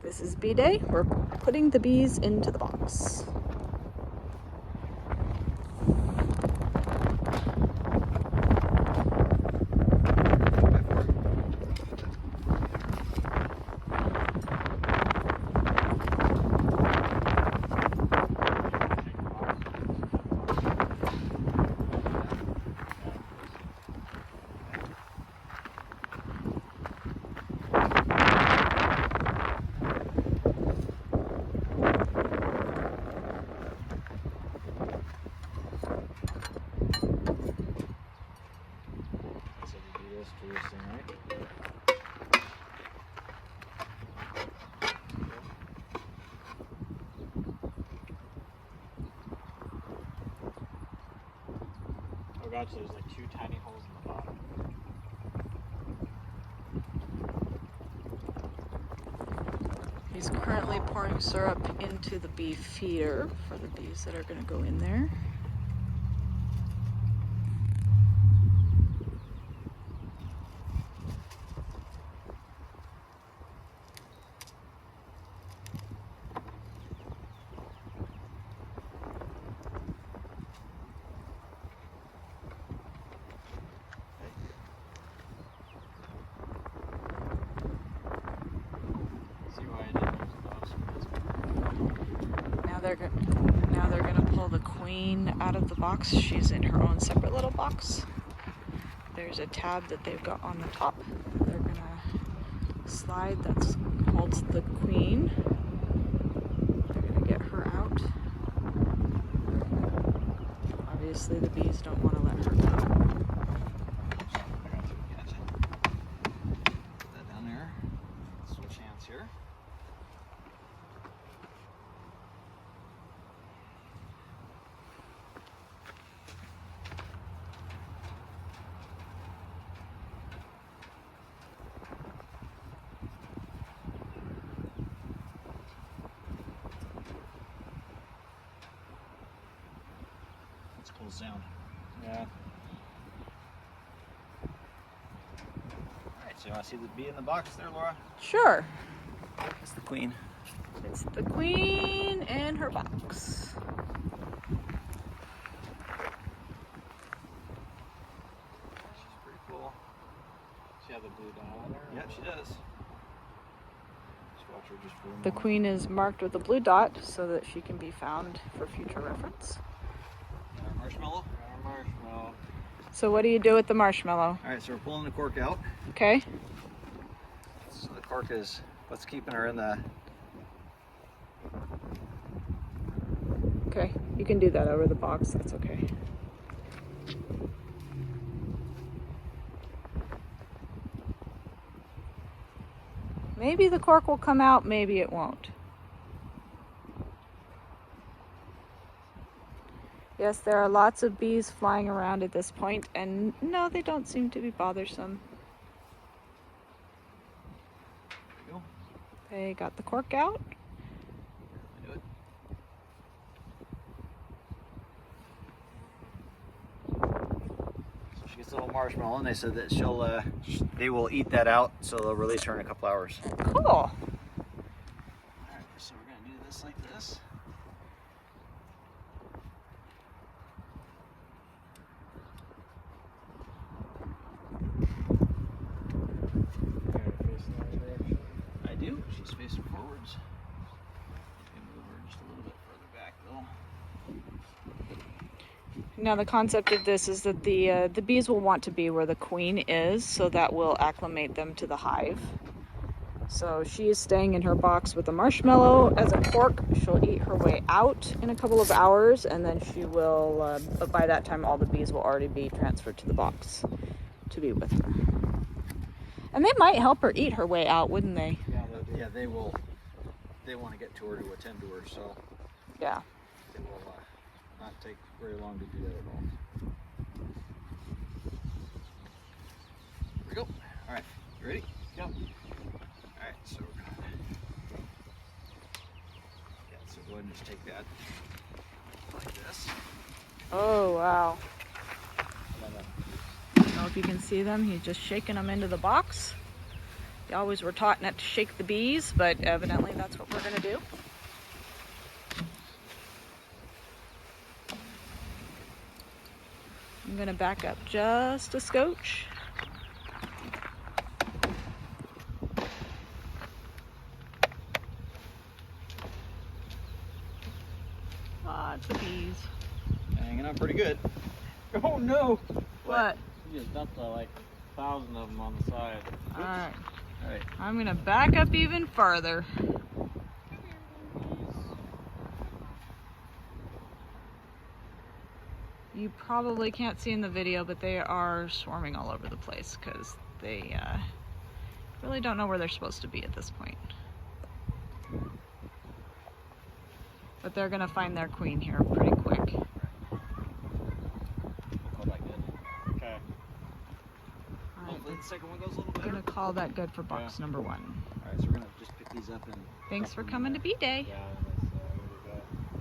This is bee day. We're putting the bees into the box. Oh god, so there's like two tiny holes in the bottom. He's currently pouring syrup into the bee feeder for the bees that are going to go in there. Now they're gonna pull the queen out of the box. She's in her own separate little box. There's a tab that they've got on the top. They're gonna slide that holds the queen. They're gonna get her out. Obviously the bees don't want to let her go. Put that down there. Switch hands here. Close down. Yeah. Alright, so you want to see the bee in the box there, Laura? Sure. It's the queen. It's the queen and her box. She's pretty cool. She has a blue dot on her? Yep, she does. Just watch her just for a moment. The queen is marked with a blue dot so that she can be found for future reference. Marshmallow? Marshmallow. So what do you do with the marshmallow? Alright, so we're pulling the cork out. Okay. So the cork is what's keeping her in the... Okay, you can do that over the box, that's okay. Maybe the cork will come out, maybe it won't. Yes, there are lots of bees flying around at this point, and no, they don't seem to be bothersome. There you go. They got the cork out. Do it. So she gets a little marshmallow, and they said that they will eat that out, so they'll release her in a couple hours. Cool. Alright, so we're going to do this like this. I do. She's facing forwards. You can move her just a little bit further back, though. Now the concept of this is that the bees will want to be where the queen is, so that will acclimate them to the hive. So she is staying in her box with a marshmallow as a cork. She'll eat her way out in a couple of hours, and then she will, by that time all the bees will already be transferred to the box to be with her. And they might help her eat her way out, wouldn't they? Yeah, they will. They want to get to her to attend to her, so Yeah. it will not take very long to do that at all. Here we go. All right, you ready? Yep. All right, so we're gonna. Yeah, so go ahead and just take that like this. Oh, wow. I don't know if you can see them. He's just shaking them into the box. They always were taught not to shake the bees, but evidently that's what we're gonna do. I'm gonna back up just a scotch. Lots of bees. Hanging on pretty good. Oh no! What? You just dumped like 1,000 of them on the side. Alright. Alright. I'm gonna back up even further. You probably can't see in the video, but they are swarming all over the place because they really don't know where they're supposed to be at this point. But they're gonna find their queen here pretty quick. Call that good. Okay. Hopefully the second one goes a little I'm better. gonna call that good for box number 1. Alright, so we're gonna just pick these up and Thanks for coming to Bee Day. Yeah.